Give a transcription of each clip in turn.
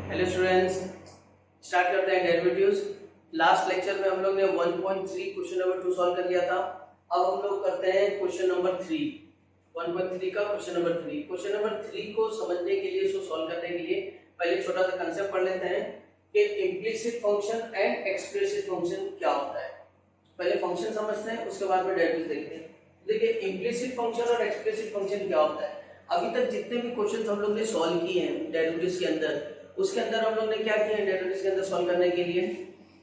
Hello students, start करते हैं derivatives. Last lecture में हम लोग ने 1.3 क्वेश्चन नंबर 2 सॉल्व कर लिया था। अब हम लोग करते हैं क्वेश्चन नंबर 3, 1.3 का क्वेश्चन नंबर 3। क्वेश्चन नंबर 3 को समझने के लिए, इसको सॉल्व करने के लिए पहले छोटा सा कंसेप्ट पढ़ लेते हैं कि implicit function and explicit function क्या होता है। पहले फंक्शन समझते हैं, उसके बाद में डेरिवेटिव देखते हैं। देखिए, इम्प्लिसिट फंक्शन और एक्सप्लिसिट फंक्शन क्या होता है। अभी तक जितने भी क्वेश्चन हम लोग ने सॉल्व किए हैं डेरिवेटिव्स के अंदर, उसके अंदर हम लोग ने क्या किया है, डेरिवेटिव्स के अंदर सॉल्व करने के लिए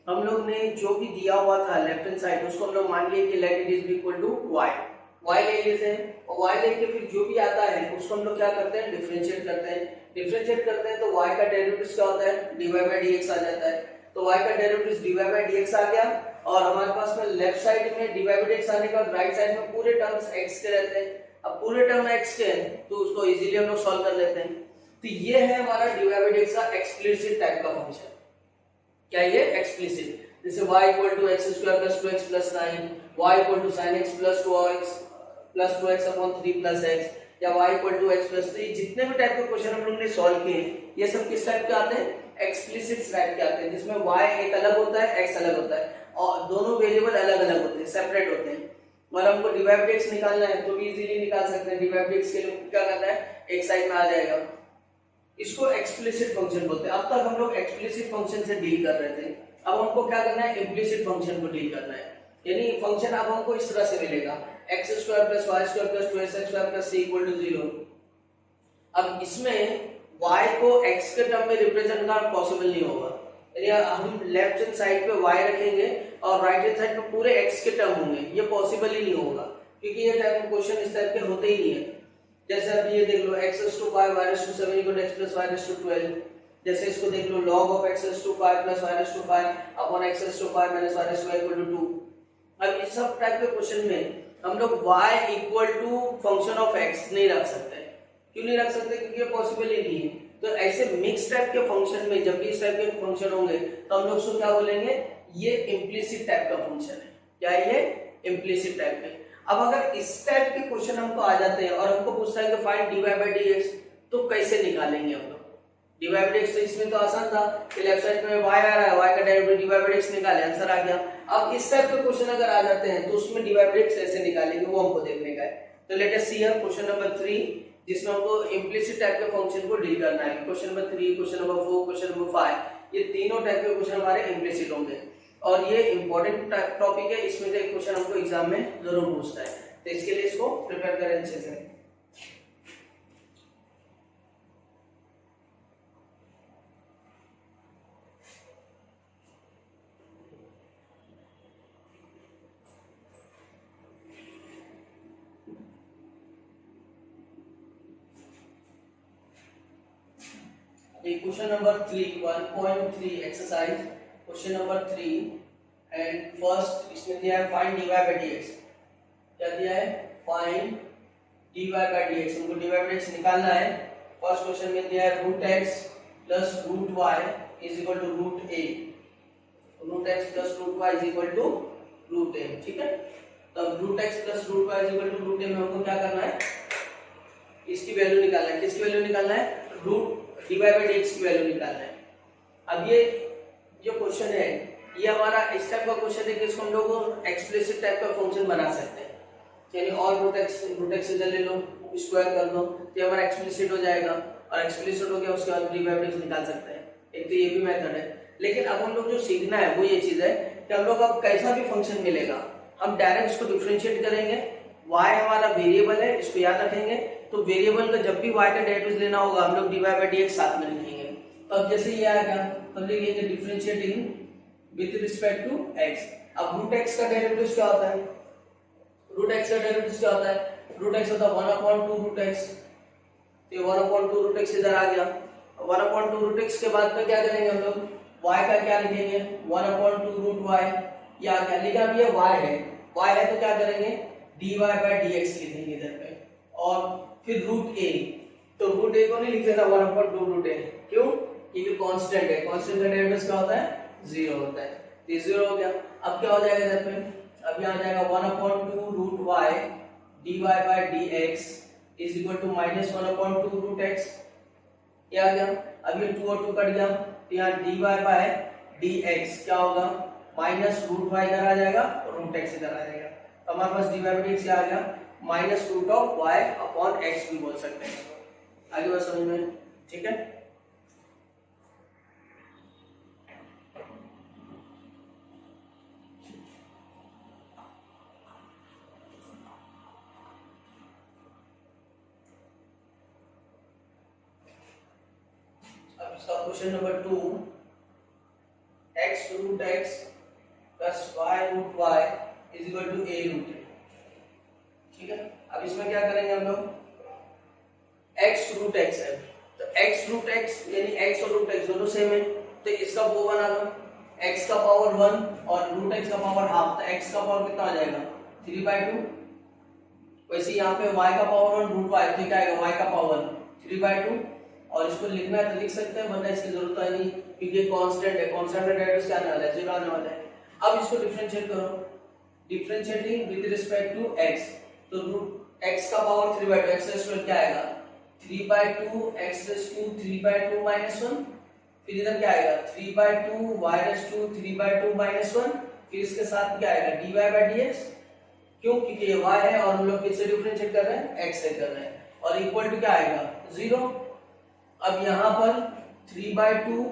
हम लोग ने जो भी दिया हुआ था लेफ्ट हैंड साइड, उसको हम लोग मान लिए कि let it is equal to y ले लेते हैं, और y लेके फिर जो भी आता है उसको हम लोग क्या करते हैं, डिफरेंशिएट करते हैं। डिफरेंशिएट करते हैं तो y का डेरिवेटिव क्या होता है, dy by dx आ जाता है। तो y का डेरिवेटिव dy by dx आ गया, और हमारे पास में लेफ्ट साइड में dy by dx आने के बाद राइट साइड में पूरे टर्म्स x के रहते हैं। अब पूरे टर्म x के हैं तो उसको इजीली हम लोग सॉल्व कर लेते हैं। तो ये है हमारा dy by dx का एक्सप्लिसिट टाइप का फंक्शन। क्या ये एक्सप्लिसिट, जैसे y equal to x square plus 2x plus 9, y equal to sin x plus 2x upon 3 plus x, या y equal to x plus 3। जितने भी टाइप के question हम लोग ने सॉल्व किए, ये सब किस टाइप के आते हैं, एक्सप्लिसिट टाइप के आते हैं, जिसमें y एक अलग होता है, x अलग होता है, और दोनों वेरिएबल अलग अलग होते हैं, सेपरेट होते हैं। और हमको dy by dx निकालना है तो भी इजीली निकाल सकते हैं। dy by dx के लिए क्या करना है, एक साइड में आ जाएगा। इसको एक्सप्लिसिट फंक्शन बोलते हैं। अब तक हम लोग एक्सप्लिसिट फंक्शन से डील कर रहे थे, अब हमको क्या करना है, इम्प्लिसिट फंक्शन को डील करना है। यानी फंक्शन अब हमको इस तरह से मिलेगा, x square plus y square plus 2x square plus c equal to 0। अब इसमें y को x के टर्म में रिप्रेजेंट करना पॉसिबल नहीं होगा। यानी हम लेफ्ट हैंड साइड पे y रखेंगे और राइट हैंड साइड पे पूरे x के टर्म होंगे, ये पॉसिबल ही नहीं होगा, क्योंकि ये टाइप क्वेश्चन इस टाइप के होते ही नहीं है। जैसे अब ये देख लो, x to 5 y to 7 equal x plus y to 12। जैसे इसको देख लो, log of x to 5 plus y to 5 upon x to 5 minus y to 5 equal to 2। अब इस सब टाइप के क्वेश्चन में हम लोग y equal to function of x नहीं रख सकते। क्यों नहीं रख सकते, क्योंकि ये पॉसिबल ही नहीं है। तो ऐसे मिक्स टाइप के फंक्शन में जब भी इस टाइप के फंक्शन होंगे तो हम लोग उसको क्या बोलेंगे, ये इम्प्लिसिट टाइप का फंक्शन है। क्या है ये, इम्प्लिसिट टाइप का। अब अगर इस टाइप के क्वेश्चन हमको आ जाते हैं और हमको पूछता है कि फाइंड dy by dx, तो कैसे निकालेंगे हम लोग dy by dx। तो इसमें तो आसान था कि लेफ्ट साइड में y आ रहा है, y का डेरिवेटिव dy by dx निकाले, आंसर आ गया। अब इस टाइप के क्वेश्चन अगर आ जाते हैं तो उसमें dy by dx कैसे निकालेंगे, वो हमको देखने का है। तो let us see here question number 3, जिसमें हमको इम्प्लिसिट टाइप के फंक्शन को डील करना है। Question number 3, question number 4, question number 5, ये तीनों टाइप के क्वेश्चन हमारे इम्प्लिसिट होंगे, और ये इंपॉर्टेंट टॉपिक है। इसमें से एक क्वेश्चन हमको एग्जाम में जरूर पूछता है, तो इसके लिए इसको प्रिपेयर करें अच्छे से। Question number 3, 1.3 exercise question number 3, and first इसमें दिया है फाइंड dy by dx। क्या दिया है, फाइंड dy by dx। हमको dy by dx निकालना है। फर्स्ट क्वेश्चन में दिया है root x plus root y is equal to root a। Root x plus root y is equal to root a, ठीक है। तब root x plus root y is equal to root a में हमको क्या करना है, इसकी वैल्यू निकालना है। किसकी वैल्यू निकालना है, रूट dy by dx की वैल्यू निकालना है। अब ये जो क्वेश्चन है, ये हमारा इस टाइप का क्वेश्चन है कि इसको हम लोग एक्सप्लिसिट टाइप का फंक्शन बना सकते हैं। यानी और रूट x इधर ले लो, स्क्वायर कर दो, तो हमारा एक्सप्लिसिट हो जाएगा, और एक्सप्लिसिट हो गया उसके बाद dy by dx निकाल सकते हैं। एक तो ये भी मेथड है। लेकिन अब हम लोग जो सीखना है वो ये चीज है कि हम लोग अब कैसा भी फंक्शन मिलेगा, हम डायरेक्ट इसको डिफरेंशिएट करेंगे। y हमारा वेरिएबल है, इसको याद रखेंगे। तो वेरिएबल का जब भी y का डेरिवेटिव लेना होगा, हम लोग dy by dx साथ में लिखेंगे। तो अब जैसे ये आ गया, तब लिखेंगे differentiating with respect to x। अब रूट x का डेरिवेटिव क्या होता है, रूट x का डेरिवेटिव क्या होता है, रूट x होता है 1/2 रूट x। तो 1/2 रूट x इधर आ गया। 1/2 रूट x के बाद में क्या करेंगे हम लोग, y का क्या लिखेंगे, 1/2 रूट y। ये आ गया, लेकिन अब ये y है तो क्या करेंगे, dy by dx लिखेंगे इधर पे, और फिर रूट a। तो रूट a को नहीं लिख देना 1/2 रूट a, क्यों, क्योंकि कांस्टेंट है, कांस्टेंट का डेरिवेटिव क्या होता है, 0 होता है। ये 0 हो गया। अब क्या हो जाएगा इधर पे, अब यहाँ आ जाएगा 1/2 root y dy by dx is equal to -1/2 root x। ये आ गया। अब ये 2 और 2 कट गया तो यहाँ dy बाय dx क्या होगा, माइनस रूट वाई इधर आ जाएगा और रूट एक्स इधर आ जाएगा। तो हमारे पास dy बाय dx क्या आ गया, minus root of y upon x भी बोल सकते हैं। आगे बात समझ में, ठीक है। अब इसका question number 2, x root x plus y root y is equal to a root a, ठीक है। अब इसमें क्या करेंगे हम लोग, x रूट x है तो x रूट x यानी x और रूट x दोनों सेम है तो इसका वो बना लो, x का पावर 1 और रूट x का पावर हाफ, तो x का पावर कितना आ जाएगा 3/2। वैसे यहाँ पे y का पावर 1 रूट y तो क्या आएगा, y का पावर 3/2। और इसको लिखना है तो लिख सकते हैं, वरना इसकी जरूरत है नहीं क्योंकि कांस्टेंट है, कांस्टेंट का डायरेक्ट क्या आने वाला है, 0 आने वाला है। अब इसको डिफरेंशिएट करो, differentiating with respect to x, तो रूट x का पावर 3/2, x रेज़ टू क्या आएगा 3/2, x रेज़ टू 3/2 माइनस 1, फिर इधर क्या आएगा 3/2 y रेज़ टू 3/2 माइनस 1, फिर इसके साथ क्या आएगा dy बाय dx, क्यों, क्योंकि ये y है और हम लोग किससे डिफरेंशिएट कर रहे हैं, x से कर रहे हैं, और इक्वल टू क्या आएगा 0। अब यहाँ पर 3/2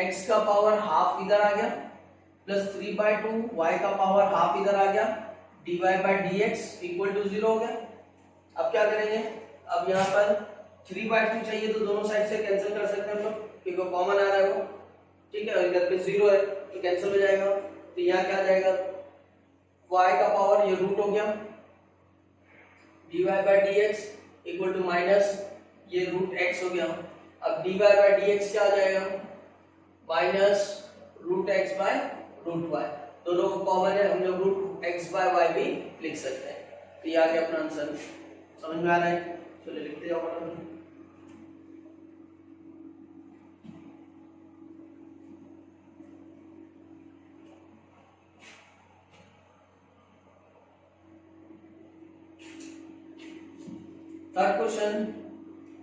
x का पावर हाफ इधर आ गया प्लस 3/2 y का पावर हाफ इधर आ गया, dy by dx equal to 0 हो गया। अब क्या करेंगे, अब यहाँ पर 3/2 चाहिए तो दोनों साइड से कैंसिल कर सकते हैं हम लोग क्योंकि कॉमन आ रहा है वो, ठीक है, और इधर पे 0 है तो कैंसिल हो जाएगा। तो यहाँ क्या आ जाएगा, y का पावर ये रूट हो गया dy by dx equal to minus ये रूट x हो गया। अब dy बाय dx क्या आ जाएगा, minus root x by root y, दोनों को कॉमन है, हम लोग रूट x बाय y भी लिख सकते हैं। तो ये आ गया अपना आंसर, समझ में आ रहा है, चलिए लिखते जाओ फटाफट। Third question,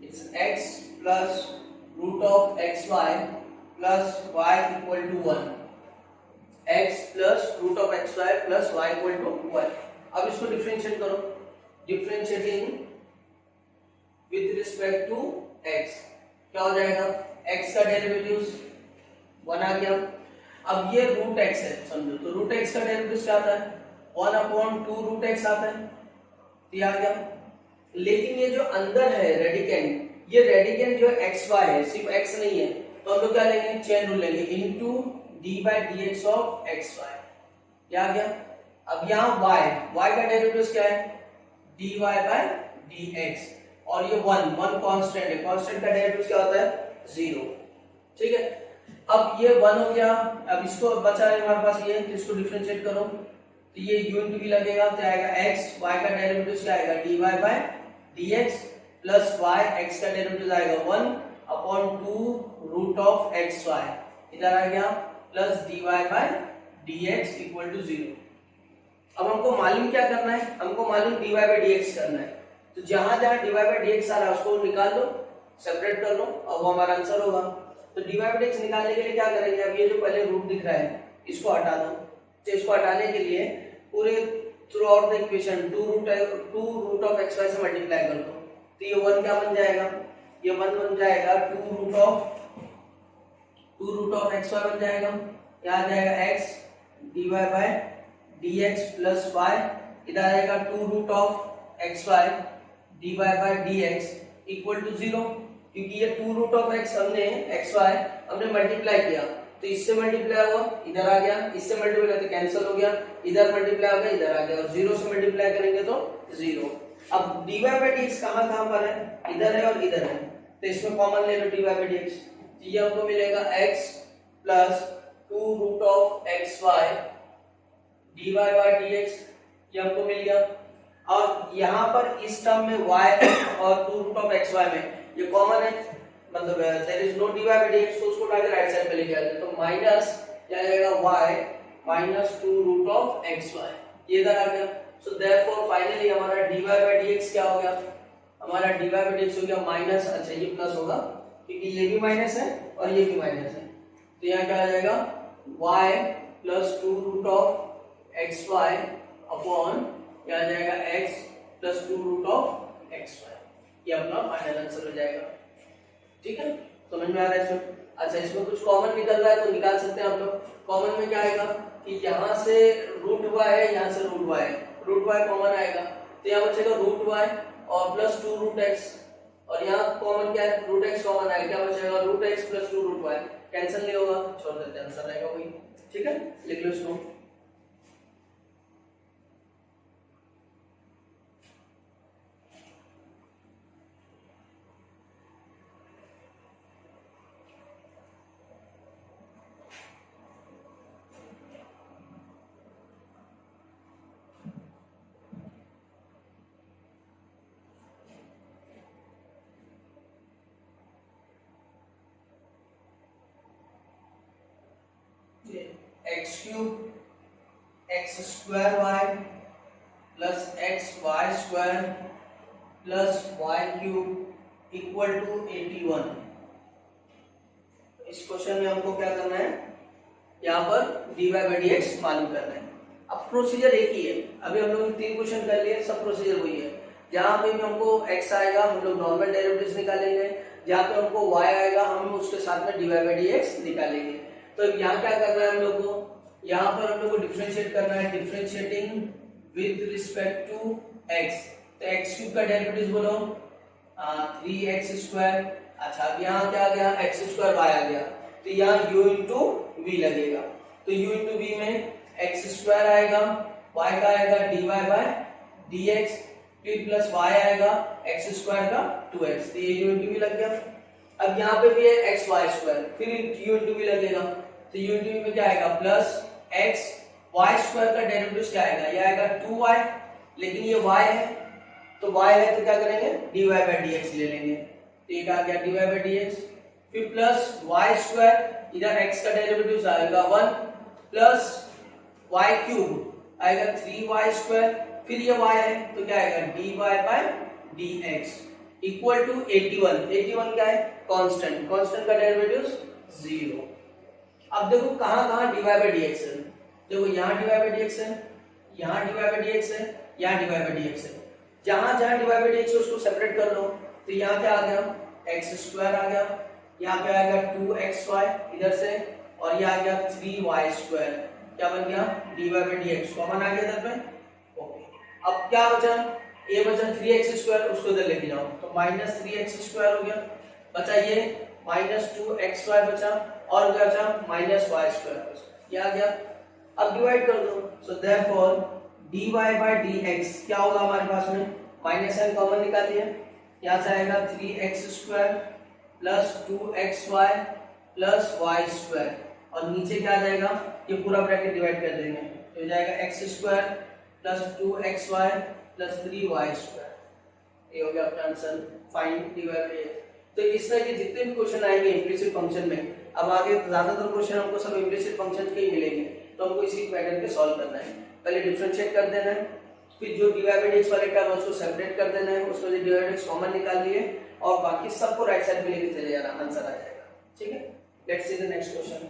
it's x plus root of xy plus y equal to 1. x plus root of xy plus y equal to 1. अब इसको डिफरेंशिएट करो, differentiating with respect to x क्या हो जाएगा, x का डेरिवेटिव्स 1 आ गया। अब ये रूट x है समझो, तो रूट x का डेरिवेटिव्स क्या आता है 1/2 रूट x आता है, ये आ गया। लेकिन ये जो अंदर है रेडिकेंड, ये रेडिकेंड जो एक्स वाई है, सिर्फ एक्स नहीं है, तो हम लोग क्या लेंगे, चेन रूल लेंगे, into d by d x of x y, क्या आ गया। अब यहाँ y का डेरिवेटिव क्या है dy बाय dx, और ये 1 कांस्टेंट है, कांस्टेंट का डेरिवेटिव क्या होता है 0, ठीक है। अब ये 1 हो गया, अब इसको बचा है हमारे पास ये, तो इसको डिफरेंशिएट करो तो ये यूनिट भी लगेगा, तो आएगा x, y का डेरिवेटिव क्या आएगा dy by dx plus y, x का डेरिवेटिव आएगा 1/2 रूट ऑफ xy, इधर आ गया plus dy by dx equal to 0। अब हमको मालूम क्या करना है, हमको मालूम dy बाय dx करना है, तो जहां जहां dy बाय dx आ रहा है उसको निकाल लो, सेपरेट कर लो और वो हमारा आंसर होगा। तो dy बाय dx निकालने के लिए क्या करेंगे, अब ये जो पहले रूट दिख रहा है इसको हटा दो, तो इसको हटाने के लिए पूरे through out the equation 2 root of xy से मल्टीप्लाई कर दो, तो ये 1 क्या बन जाएगा, ये 1 बन जाएगा 2 रूट ऑफ xy बन जाएगा, यहाँ आ जाएगा x dy by dx plus y, इधर आएगा 2 root of xy dy by dx equal to 0, क्योंकि ये 2 रूट ऑफ x हमने मल्टीप्लाई किया, तो इससे मल्टीप्लाई हुआ इधर आ गया, इससे मल्टीप्लाई तो कैंसिल हो गया, इधर मल्टीप्लाई हो गया इधर आ गया, और 0 से मल्टीप्लाई करेंगे तो 0। अब dy बाय dx कहां पर है, इधर है और इधर है, तो इसमें कॉमन ले लो dy बाय dx, तो ये हमको मिलेगा x plus 2 root of xy dy by dx, ये हमको मिल गया। और यहाँ पर इस टर्म में y और 2 रूट ऑफ xy में ये कॉमन है, मतलब there is no dy by dx, तो उसको उठाकर राइट साइड पे लेके आते, तो माइनस क्या जाएगा y minus 2 root of xy, ये इधर आ गया। सो देयरफॉर फाइनली हमारा dy बाय dx क्या हो गया, हमारा dy बाय dx हो गया माइनस, अच्छा ये प्लस होगा क्योंकि ये भी माइनस है और ये भी माइनस है। तो यहाँ क्या आ जाएगा y plus 2 root of x y upon क्या आ जाएगा x plus 2 root of x y. ये अपना फाइनल आंसर हो जाएगा। ठीक है, समझ में आ रहा है इसमें? अच्छा, इसमें कुछ कॉमन निकल रहा है तो निकाल सकते हैं आप लोग। कॉमन में क्या आएगा कि यहाँ से रूट y है, यहाँ से रूट y है, रूट y कॉमन आएगा तो यहाँ बचेगा रूट y और प्लस 2 रूट x, और यहाँ कॉमन क्या है रूट x कॉमन आएगा, क्या बचेगा root x plus 2 root y। Cancel नहीं होगा, छोड़ देते हैं, आंसर रहेगा वही। ठीक है, लिख लो इसको। X cube x square y plus x y square plus y cube equal to 81। इस क्वेश्चन में हमको क्या करना है, यहाँ पर dy बाई डी एक्स मालूम करना है। अब प्रोसीजर एक ही है, अभी हम लोग 3 क्वेश्चन कर लिए, सब प्रोसीजर वही है। जहाँ पे भी हमको x आएगा हम लोग नॉर्मल डेरिवेटिव्स निकालेंगे, जहाँ पे हमको y आएगा हम उसके साथ में dy बाई डी एक्स निकालेंगे। तो यहाँ क्या करना है हम लोग को, यहाँ पर हम लोग को डिफरेंशिएट करना है, differentiating with respect to x। तो x क्यूब का डेरिवेटिव बोलो 3x स्क्वायर। अच्छा, अब यहाँ क्या आ गया x स्क्वायर y आ गया, तो यहाँ u इंटू वी लगेगा। तो u इंटू वी में x स्क्वायर आएगा, y का आएगा dy बाय dx, फिर प्लस y आएगा x स्क्वायर का 2x, तो ये u इंटू वी लग गया। अब यहाँ पे भी है एक्स वाई स्क्वायर, फिर u इंटू वी लगेगा, तो u इंटू वी में क्या आएगा प्लस x y स्क्वायर का डेरिवेटिव क्या आएगा, ये आएगा 2y, लेकिन ये y है तो y है तो क्या करेंगे dy बाय dx ले लेंगे, तो ये आ गया dy बाय dx, फिर प्लस y स्क्वायर, इधर x का डेरिवेटिव आएगा 1 प्लस y क्यूब आएगा 3y स्क्वायर, फिर ये y है तो क्या आएगा dy by dx equal to 81। 81 क्या है कांस्टेंट, कांस्टेंट का डेरिवेटिव 0। अब देखो कहां कहां dy बाय dx है, देखो यहाँ dy बाय dx है, यहाँ dy बाय dx है, यहाँ dy बाय dx है। जहां जहां dy बाय dx है उसको सेपरेट कर लो, तो यहाँ क्या आ गया x स्क्वायर आ गया, यहाँ पे आ गया 2xy इधर से, और ये आ गया 3y स्क्वायर, क्या बन गया dy बाय dx कॉमन आ गया इधर पे। ओके, अब क्या बचा, ये बचा 3x स्क्वायर, उसको इधर लेके जाओ तो माइनस 3x स्क्वायर हो गया, बचा ये माइनस 2xy बचा, और क्या बचा माइनस y स्क्वायर बचा, ये आ गया। अब डिवाइड कर दो, so therefore dy by dx क्या होगा हमारे पास में, माइनस n कॉमन निकालिए, यहाँ से आएगा 3x square plus 2xy plus y square, और नीचे क्या आ जाएगा ये पूरा ब्रैकेट डिवाइड कर देंगे, तो हो जाएगा x square plus 2xy plus 3y square. ये हो गया अपना answer, find dy by dx। तो इस तरह के जितने भी क्वेश्चन आएंगे इम्प्लिसिट फंक्शन में, अब आगे ज्यादातर क्वेश्चन हमको सब इम्प्लिसिट फंक्शन के ही मिलेंगे, तो हमको इसी पैटर्न पे सॉल्व करना है। पहले डिफरेंशिएट कर देना है, फिर जो dy बाय dx वाले टर्म है उसको सेपरेट कर देना है, उसमें से dy बाय dx कॉमन निकाल लिए और बाकी सबको राइट साइड पे लेके चले जाना, आंसर आ जाएगा। ठीक है, let's see the next question.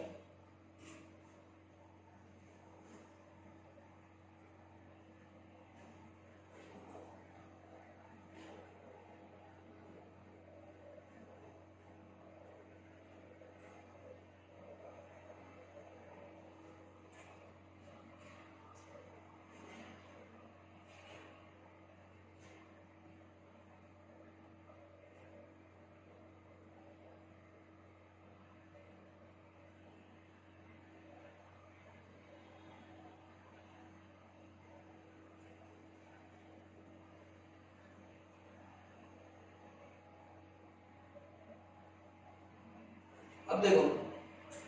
अब देखो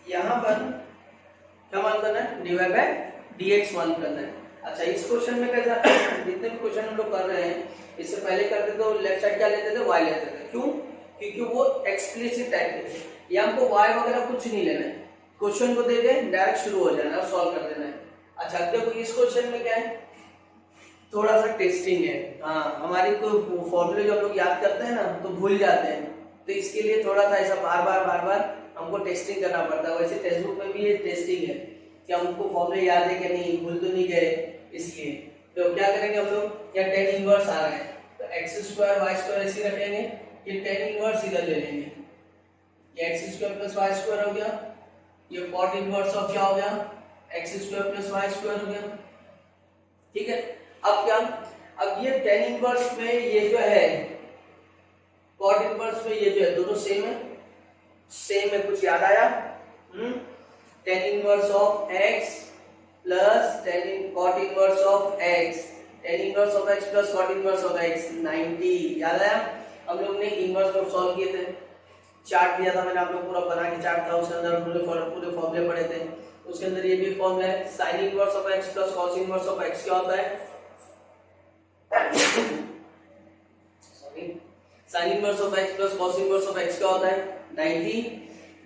यहाँ पर क्या मान करना है dy बाय dx मान करना है। अच्छा, इस क्वेश्चन में कैसा जितने भी क्वेश्चन हम लोग कर रहे हैं, इससे पहले करते तो लेफ्ट साइड क्या लेते थे y लेते थे, क्यों, क्योंकि वो एक्सप्लिसिट टाइप के थे, ये हमको y वगैरह कुछ नहीं लेना है, क्वेश्चन को देके डायरेक्ट शुरू हो जाना है और सॉल्व कर देना है। अच्छा, देखो इस क्वेश्चन में क्या है, थोड़ा सा टेस्टिंग है। हाँ, हमारी कोई फॉर्मूले जो हम लोग याद करते हैं ना तो भूल जाते हैं, तो इसके लिए थोड़ा सा ऐसा बार बार हमको टेस्टिंग करना पड़ता है। वैसे टेक्स्ट बुक में भी ये टेस्टिंग है कि हमको फॉर्मूले याद है कि नहीं, भूल तो नहीं गए, इसलिए तो क्या करेंगे हम लोग, या टेन इनवर्स आ रहा है तो एक्स स्क्वायर वाई स्क्वायर ऐसे रखेंगे, ये टेन इनवर्स इधर ले लेंगे, ये x square plus y square हो गया, ये कॉट इनवर्स ऑफ क्या हो गया, x square plus y square हो गया। ठीक है, अब क्या, अब ये टेन इनवर्स में ये जो है कॉट इनवर्स में ये जो है दोनों सेम है, कुछ याद आया? Tan inverse of x plus cot inverse of x, tan inverse of x plus cot inverse of x 90, याद आया? हम लोग ने इनवर्स को सॉल्व किए थे, चार्ट दिया था मैंने, आप लोग पूरा बना के चार्ट था, उसके अंदर पूरे फॉर्मूले पढ़े थे। उसके अंदर ये भी फॉर्मूला है, sine inverse of x plus cos inverse of x क्या होता है, sorry, sine inverse of x plus cos inverse of x क्या होता है 90।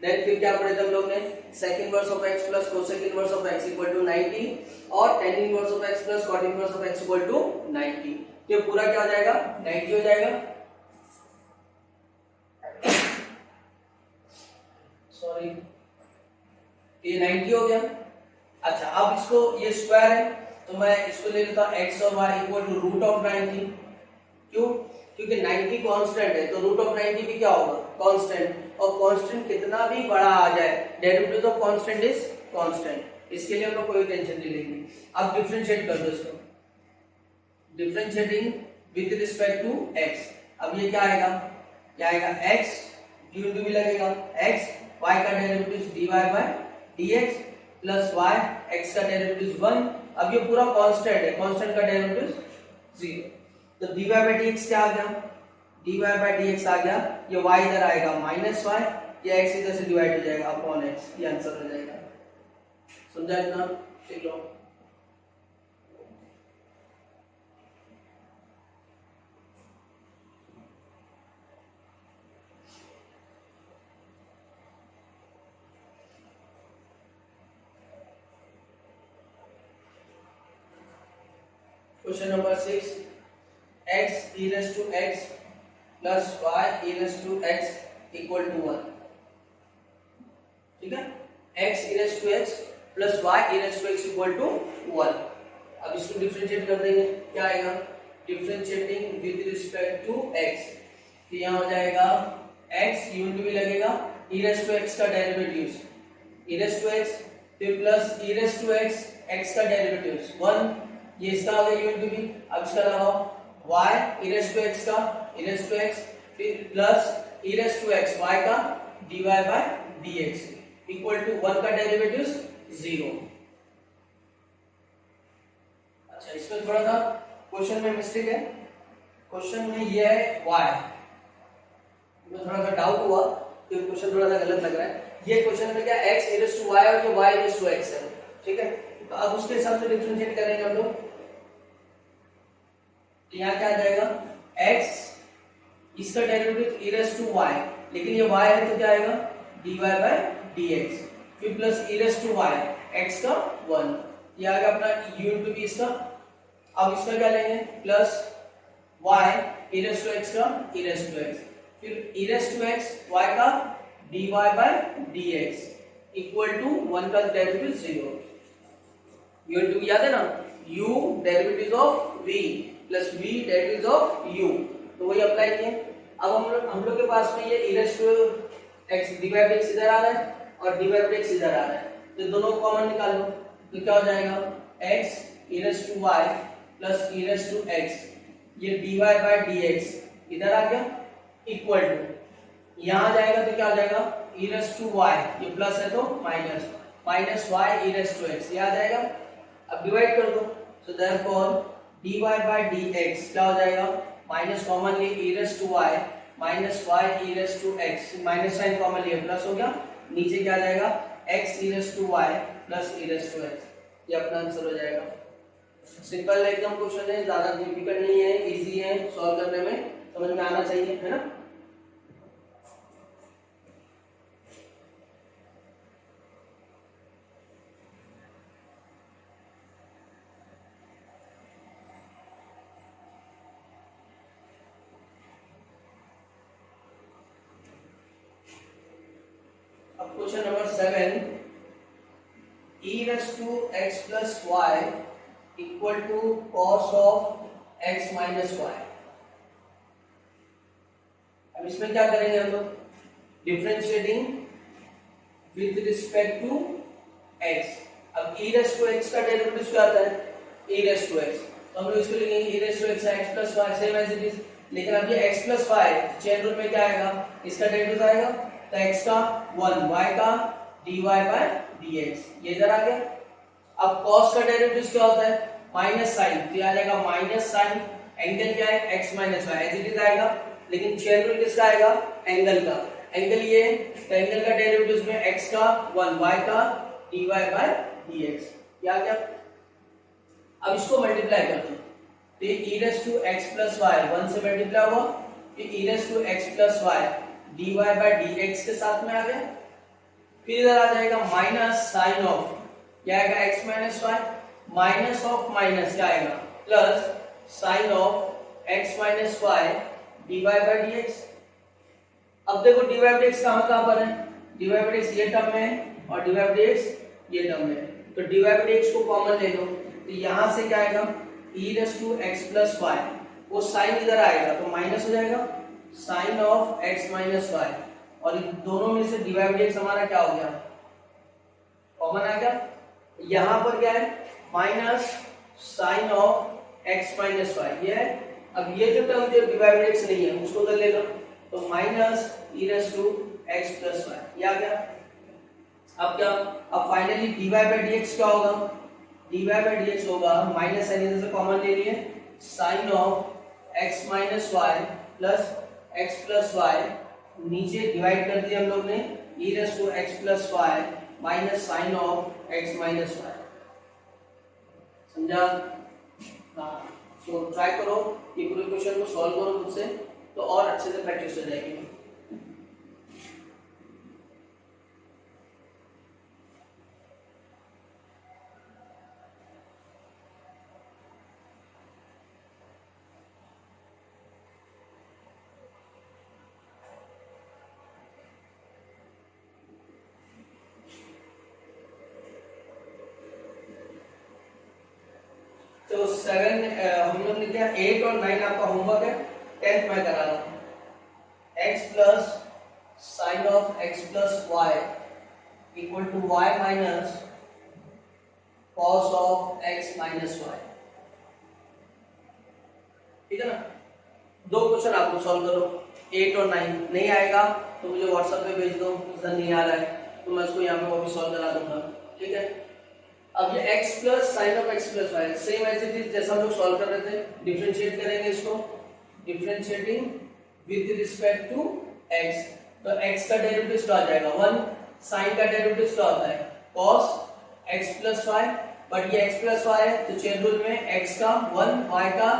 देन फिर क्या पढ़े थे हम लोग ने, sec inverse of x plus cosec inverse of x equal to 90 और tan inverse of x plus cot inverse of x equal to 90। ये पूरा क्या हो जाएगा, 90 हो जाएगा, सॉरी ये 90 हो गया। अच्छा, अब इसको ये स्क्वायर है तो मैं इसको ले लेता हूं x और y equal to root of 90। क्यों? क्योंकि 90 कांस्टेंट है तो रूट ऑफ 90 भी क्या होगा, कांस्टेंट, और कांस्टेंट कितना भी बड़ा आ जाए derivative of constant is constant, इसके लिए हम लोग कोई टेंशन नहीं लेंगे। अब डिफरेंशिएट कर दो इसको, differentiating with respect to x, अब ये क्या आएगा, x ड्यू भी लगेगा, x y का derivative dy by dx plus y x का डेरिवेटिव 1। अब ये पूरा कांस्टेंट है, कांस्टेंट का डेरिवेटिव 0, तो dy बाय dx क्या आ गया, dy बाय dx आ गया, ये y इधर आएगा माइनस y, ये x इधर से डिवाइड हो जाएगा अपॉन x, ये आंसर हो जाएगा। समझा इतना? ठीक लो, question number 6, x e raised to x plus y e raised to x equal to 1। ठीक है, x e raised to x plus y e raised to x equal to 1। अब इसको डिफरेंशिएट कर देंगे, क्या आएगा, differentiating with respect to x, तो यहाँ हो जाएगा x यूनिट भी लगेगा, e raised to x का derivative e raised to x फिर plus e raised to x x का डेरिवेटिव 1, ये इसका आ गया यूनिट भी। अब इसका लगाओ y e raised to x का e raised to x फिर plus e raised to x y का dy by dx equal to 1 का डेरिवेटिव 0। अच्छा, इसमें थोड़ा सा क्वेश्चन में मिस्टेक है, क्वेश्चन में ये है y, मुझे थोड़ा सा डाउट हुआ कि क्वेश्चन थोड़ा सा गलत लग रहा है। ये क्वेश्चन में क्या x e raised to y और ये y e raised to x है, ठीक है, तो अब उसके हिसाब से डिफरेंशिएट करेंगे हम लोग, तो यहाँ क्या आ जाएगा, x इसका derivative e raised to y, लेकिन ये y है तो क्या आएगा dy by dx फिर plus e raised to y x का 1, ये आ गया अपना यूनिट भी इसका। अब इसका क्या लेंगे, plus y e raised to x का e raised to x फिर e raised to x y का dy by dx equal to 1 का डेरिवेटिव 0। यूनिट याद है ना, u derivative of v plus v derivative of u, तो वही apply किए। अब हम लोग के पास में ये e raised to x dy by dx इधर आ रहा है और dy by dx इधर आ रहा है, तो दोनों को कॉमन निकाल लो, तो क्या हो जाएगा x e raised to y plus e raised to x, ये dy by dx इधर आ गया इक्वल टू, यहाँ जाएगा तो क्या हो जाएगा e raised to y, ये प्लस है तो minus, minus y e raised to x, ये आ जाएगा। अब डिवाइड कर दो, so therefore dy by dx क्या हो जाएगा, माइनस कॉमन लिए e raised to y minus y e raised to x, minus sine common लिए प्लस हो गया, नीचे क्या जाएगा x e raised to y plus e raised to x, ये अपना आंसर हो जाएगा। सिंपल एकदम क्वेश्चन है, ज्यादा डिफिकल्ट नहीं है, इजी है, सॉल्व करने में समझ में आना चाहिए, है ना। Question number 7 e raised to x plus y equal to cos of x minus y। अब इसमें क्या करेंगे हम लोग, differentiating with respect to x। अब e raised to x का डेरिवेटिव क्या आता है, e raised to x, तो हम लोग इसको लिखेंगे e raised to x x plus y same as it is. लेकिन अब ये x plus y chain rule में क्या आएगा, इसका डेरिवेटिव आएगा, तो x का 1 y का dy by dx, ये इधर आ गया। अब cos का डेरिवेटिव क्या होता है, माइनस साइन, तो आ जाएगा माइनस साइन, एंगल क्या है x minus y as it is आएगा। लेकिन चेन रूल किसका आएगा, एंगल का, एंगल ये, तो एंगल का डेरिवेटिव में x का 1 y का dy by dx, ये आ गया। अब इसको मल्टीप्लाई करते हैं, तो ये e raised to x plus y 1 से मल्टीप्लाई हुआ, फिर e raised to x plus y dy by dx के साथ में आ गया। फिर इधर आ जाएगा माइनस साइन ऑफ, क्या आएगा x minus y, minus of minus क्या आएगा, plus sine of x minus y dy by dx। अब देखो dy by dx कहाँ पर है, dy by dx ये टर्म में है और dy by dx ये टर्म में है, तो dy by dx को कॉमन ले लो, तो यहाँ से क्या आएगा e raised to x plus y, वो साइन इधर आएगा तो माइनस हो जाएगा sine of x minus y, और इन दोनों में से dy by dx हमारा क्या हो गया, कॉमन आ गया। यहाँ पर क्या है, minus sine of x minus y ये है। अब ये जो टर्म जो dy by dx नहीं है उसको उधर ले लो, तो minus e raised to x plus y ये आ गया। अब क्या, अब फाइनली dy by dx क्या होगा, dy by dx होगा माइनस साइन इधर से कॉमन ले लिए, sine of x minus y plus x plus y, नीचे डिवाइड कर दिया हम लोग ने e raised to x plus y minus sine of x minus y, समझा। हाँ, तो ट्राई करो ये पूरे क्वेश्चन को सॉल्व करो खुद से, तो और अच्छे से प्रैक्टिस हो जाएगी। तो 7 हम लोग ने किया, 8 और 9 आपका होमवर्क है, 10th मैं करा रहा हूँ। x plus sine of x plus y equal to y minus cos of x minus y, ठीक है ना। दो क्वेश्चन आपको सॉल्व करो, 8 और 9। नहीं आएगा तो मुझे व्हाट्सएप पे भेज दो, सर नहीं आ रहा है तो मैं इसको यहाँ पे वो भी सॉल्व करा दूंगा, ठीक है। अब ये x plus sine of x plus y same as it is जैसा हम लोग सॉल्व कर रहे थे, डिफरेंशिएट करेंगे इसको, differentiating with respect to x, तो x का डेरिवेटिव क्या आ जाएगा 1, साइन का डेरिवेटिव क्या होता है cos x plus y, but ये x प्लस y है तो चेन रूल में x का 1 y का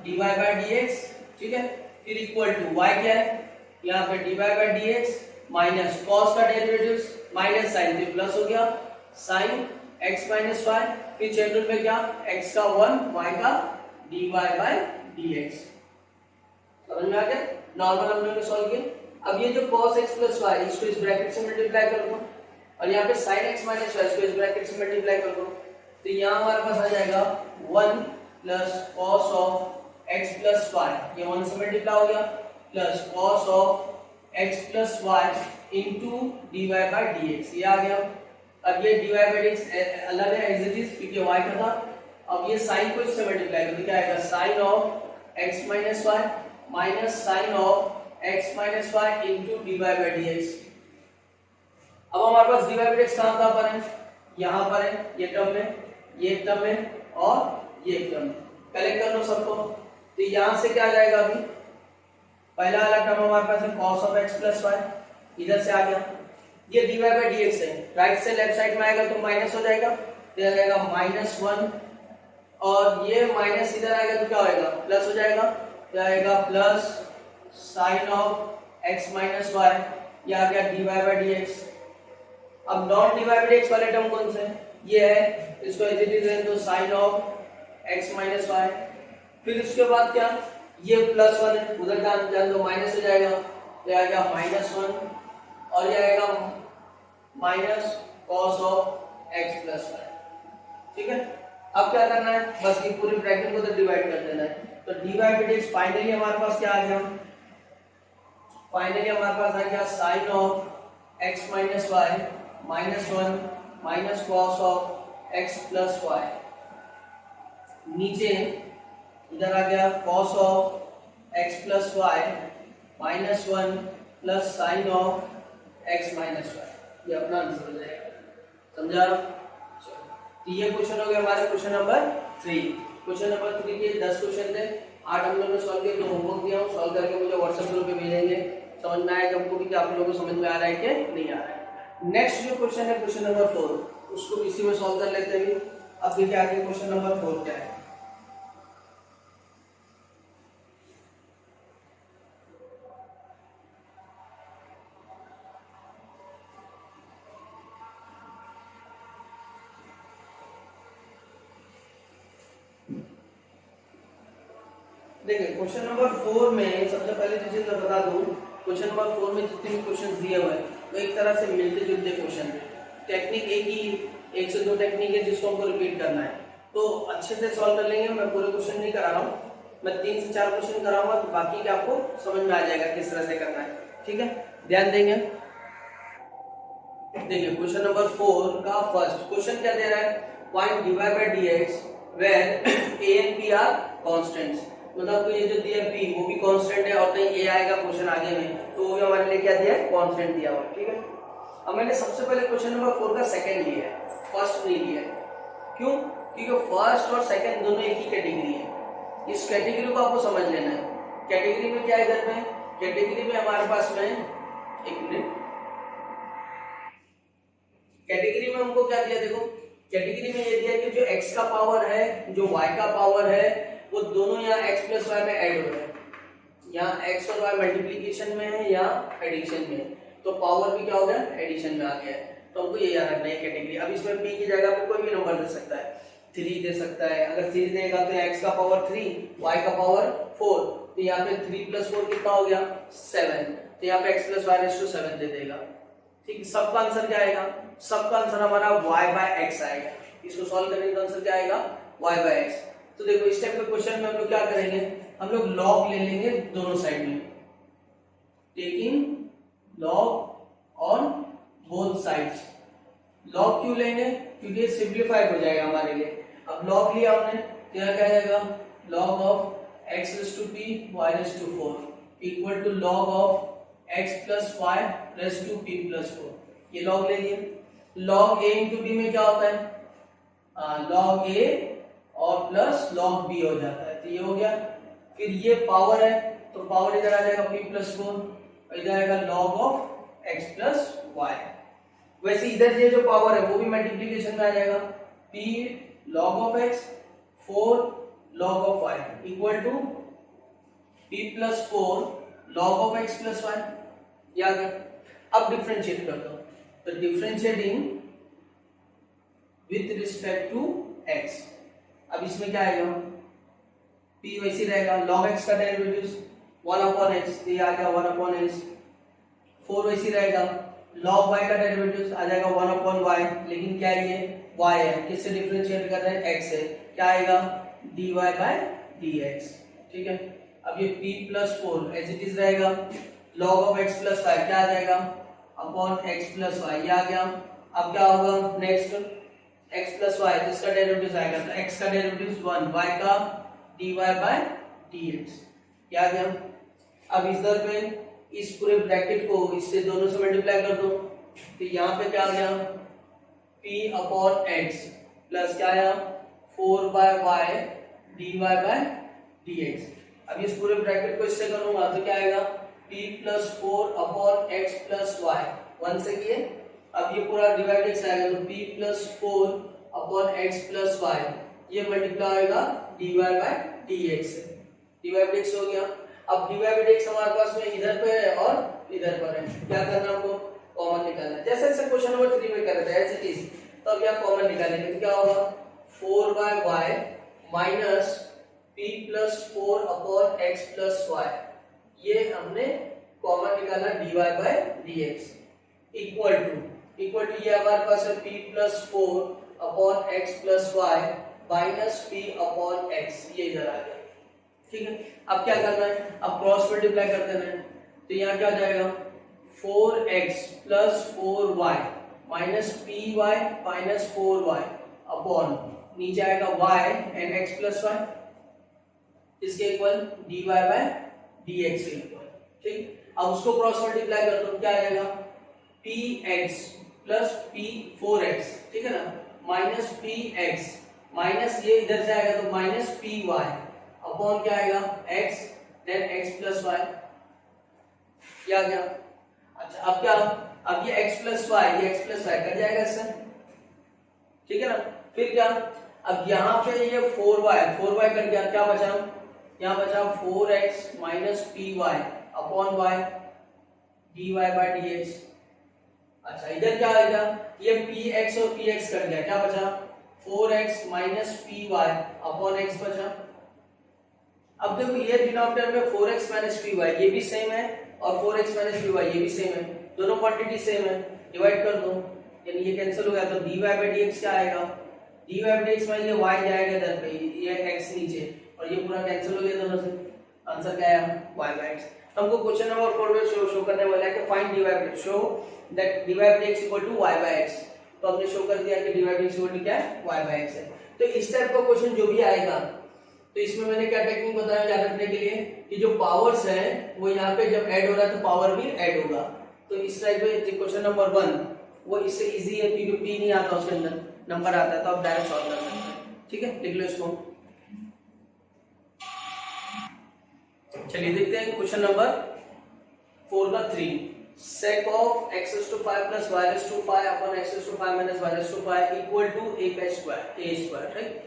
dy by dx, ठीक है। फिर इक्वल टू y क्या है, यहाँ पे dy by dx minus cos का डेरिवेटिव माइनस साइन तो प्लस हो गया साइन x minus y, फिर चेन रूल में क्या, x का 1 y का dy by dx, समझ में आ गया। नॉर्मल हम लोगों ने सॉल्व किया। अब ये जो cos x plus y इसको इस ब्रैकेट से मल्टीप्लाई कर दो, और यहाँ पे sin x minus y इसको इस ब्रैकेट से मल्टीप्लाई कर दो, तो यहाँ हमारे पास आ जाएगा 1 plus cos of x plus y, ये 1 से मल्टीप्लाई हो गया, plus cos of x plus y into dy by dx, ये आ गया। अब ये dy by dx अलग है एज इट इज क्योंकि y का था। अब ये sin को इससे मल्टीप्लाई कर दो, क्या आएगा sin of x minus y minus sin of x minus y into dy by dx। अब हमारे पास dy by dx कहाँ पर है, यहाँ पर है, ये टर्म में, ये टर्म में और ये टर्म में, कलेक्ट कर लो सबको। तो यहाँ से क्या आ जाएगा, अभी पहला वाला टर्म हमारे पास है cos of x plus y, इधर से आ गया, ये dy by dx है, राइट से लेफ्ट साइड में आएगा तो माइनस हो जाएगा, तो आ जाएगा -1, और ये माइनस इधर आएगा तो क्या होएगा, प्लस हो जाएगा, तो आएगा plus sine of x minus y, ये आ गया dy by dx। अब नॉन dy by dx वाले टर्म कौन से, ये है, इसको एज इट इज है तो sine of x minus y, फिर इसके बाद क्या, ये +1 है, उधर जान दो माइनस हो जाएगा, तो आएगा -1, और ये आएगा minus cos of x plus y. ठीक है, अब क्या करना है, बस ये पूरी ब्रैकेट को तो डिवाइड कर देना है। तो dy बाई dx फाइनली हमारे पास क्या आ गया, फाइनली हमारे पास आ गया sine of x minus y minus 1 minus cos of x plus y. नीचे इधर आ गया cos of x plus y minus 1 plus sine of x minus y. ये अपना आंसर हो जाएगा, समझा। तो ये क्वेश्चन हो गया हमारे क्वेश्चन नंबर 3। क्वेश्चन नंबर 3 के 10 क्वेश्चन थे, 8 हम लोगों ने सॉल्व किए, तो होमवर्क दिया हूँ, सॉल्व करके मुझे व्हाट्सएप ग्रुप पे भेजेंगे। समझ में आएगा हमको कि आप लोगों को समझ में आ रहा है कि नहीं आ रहा है। नेक्स्ट जो क्वेश्चन है क्वेश्चन नंबर 4, उसको इसी में सॉल्व कर लेते हैं। अब देखिए आगे क्वेश्चन नंबर 4 क्या है। देखिए क्वेश्चन नंबर 4 में सबसे पहले तो चीज मैं बता दूं, क्वेश्चन नंबर 4 में जितने भी क्वेश्चन दिए हुए हैं वो एक तरह से मिलते जुलते क्वेश्चन है। टेक्निक एक ही, एक से दो टेक्निक है जिसको हमको रिपीट करना है, तो अच्छे से सॉल्व कर लेंगे। मैं पूरे क्वेश्चन नहीं करा रहा हूँ, मैं 3 से 4 क्वेश्चन कराऊंगा, तो बाकी के आपको समझ में आ जाएगा किस तरह से करना है। ठीक है, ध्यान देंगे। देखिए क्वेश्चन नंबर 4 का फर्स्ट क्वेश्चन क्या दे रहा है, find dy by dx where a and b are constants. मतलब तो ये जो दिया p वो भी कांस्टेंट है और कहीं a आएगा क्वेश्चन आगे में, तो वो भी हमारे लिए क्या दिया है, कांस्टेंट दिया हुआ है। ठीक है, अब मैंने सबसे पहले क्वेश्चन नंबर 4 का सेकंड लिया है, फर्स्ट नहीं लिया है। क्यों, क्योंकि फर्स्ट और सेकंड दोनों एक ही कैटेगरी है। इस कैटेगरी को आपको समझ लेना है। कैटेगरी में क्या है, इधर में कैटेगरी में हमारे पास में, एक मिनट, कैटेगरी में हमको क्या दिया, देखो कैटेगरी में ये दिया कि जो x का पावर है जो y का पावर है वो दोनों यहाँ x प्लस वाई में ऐड हो रहे हैं। यहाँ x और y मल्टीप्लीकेशन में है या एडिशन में है, तो पावर भी क्या हो गया, एडिशन में आ गया है। तो हमको ये याद रखना है कैटेगरी। अब इसमें p की जगह पे कोई भी नंबर दे सकता है, 3 दे सकता है। अगर 3 देगा तो x का पावर 3, y का पावर 4, तो यहाँ पे 3 प्लस 4 कितना हो गया, 7। तो यहाँ पे x plus y raise to 7 दे देगा। ठीक, सबका आंसर क्या आएगा, सबका आंसर हमारा y बाय x आएगा। इसको सॉल्व करने का आंसर क्या आएगा, y बाय x। तो देखो इस टाइप के क्वेश्चन में हम लोग क्या करेंगे, हम लोग लॉग ले लेंगे दोनों साइड में, taking log on both sides. Log क्यों लेंगे, क्योंकि ये सिंपलीफाइड हो जाएगा हमारे लिए। अब लॉग लिया हमने तो यहाँ क्या आएगा, log of x raise to p y raise to 4 equal to log of x plus y raise to p plus 4। ये लॉग ले लिए। लॉग a इंटू b में क्या होता है, लॉग a और प्लस लॉग b हो जाता है, तो ये हो गया। फिर ये पावर है तो पावर इधर आ जाएगा p प्लस 4, इधर आएगा log of x plus y. वैसे इधर ये जो पावर है वो भी मल्टीप्लीकेशन में आ जाएगा, p log of x 4 log of y equal to p plus 4 log of x plus y. ये आ गया। अब डिफरेंशिएट कर दो, तो differentiating with respect to x। अब इसमें क्या आएगा, p वैसे रहेगा, log x का डेरिवेटिव 1 अपॉन x, ये आ गया 1 अपॉन x। 4 वैसे रहेगा, log y का डेरिवेटिव आ जाएगा 1 अपॉन y, लेकिन क्या है ये y है, किससे डिफरेंशिएट कर रहे हैं, x से, क्या आएगा dy बाय dx। ठीक है, अब ये p plus 4 as it is रहेगा, log of x plus y क्या आ जाएगा, अपॉन x प्लस वाई, ये आ गया। अब क्या होगा नेक्स्ट, x प्लस वाई जिसका डेरिवेटिव आएगा, तो x का डेरिवेटिव 1, y का dy बाय dx, क्या आ गया। अब इधर पे इस पूरे ब्रैकेट को इससे दोनों से मल्टीप्लाई कर दो, तो यहाँ पे क्या आ गया, p अपॉन x प्लस क्या आया 4 by y dy by dx। अब इस पूरे ब्रैकेट को इससे करूंगा तो क्या आएगा, p plus 4 upon x plus y, 1 से किए। अब ये पूरा डिवाइड x आएगा, तो p plus 4 upon x plus y, ये मल्टीप्लाई होगा dy बाय dx से, dy बाय dx हो गया। अब dy बाय dx हमारे पास में इधर पे है और इधर पर है, क्या करना हमको, कॉमन निकालना है। जैसे जैसे क्वेश्चन नंबर 3 में कर रहे थे एज इट इज, तो अब यहाँ कॉमन निकालेंगे तो क्या होगा 4 by y minus p plus 4 upon x plus y, ये हमने कॉमन निकाला dy by dx equal to equal to ये हमारे पास है p plus 4 upon x plus y minus p upon x, ये इधर आ गया। ठीक है, अब क्या करना है, अब क्रॉस मल्टीप्लाई कर देना है, तो यहाँ क्या हो जाएगा 4x plus 4y minus p y minus 4y upon नीचे आएगा y and x plus y, इसके इक्वल dy बाय dx के इक्वल। ठीक, अब उसको क्रॉस मल्टीप्लाई कर दो, क्या आएगा px प्लस p 4x, ठीक है ना, माइनस px माइनस ये इधर से आएगा तो माइनस py अपॉन क्या आएगा x then x plus y, क्या आ गया। अच्छा अब क्या, अब ये x प्लस वाई, ये x प्लस वाई कट जाएगा इससे, ठीक है ना, फिर क्या, अब यहाँ पे ये 4y कट गया, क्या बचा, यहाँ बचा 4x minus p y upon y dy by dx। अच्छा इधर क्या आएगा, ये px और px कट गया, क्या बचा 4x minus p y upon x बचा। अब देखो ये डिनोमिनेटर में 4x माइनस पी वाई ये भी सेम है और 4x माइनस पी वाई ये भी सेम है, दोनों क्वांटिटी सेम है, डिवाइड कर दो, यानी ये कैंसिल हो गया, तो dy बाय dx क्या आएगा, dy बाय dx में ये y जाएगा इधर पे, ये x नीचे, और ये पूरा कैंसिल हो गया दोनों से, आंसर क्या आया y बाय x। हमको क्वेश्चन नंबर 4 में शो करने वाला है कि find dy by dx, show that dy by dx equal to y by x, तो हमने शो कर दिया कि dy by dx equal to क्या है y बाय x है। तो इस टाइप का क्वेश्चन जो भी आएगा, तो इसमें मैंने क्या टेक्निक बताया याद रखने के लिए कि जो पावर्स है वो यहाँ पे जब ऐड हो रहा है तो पावर भी ऐड होगा, तो इस टाइप पे क्वेश्चन नंबर 1 वो इससे इजी है क्योंकि p नहीं आता उसके अंदर, नंबर आता है, तो आप डायरेक्ट सॉल्व कर सकते हैं। ठीक है, लिख लो इसको। चलिए देखते हैं क्वेश्चन नंबर 4 का 3, sec of x raised to 5 plus y raised to 5 upon x raised to 5 minus y raised to 5 equal to a square, right.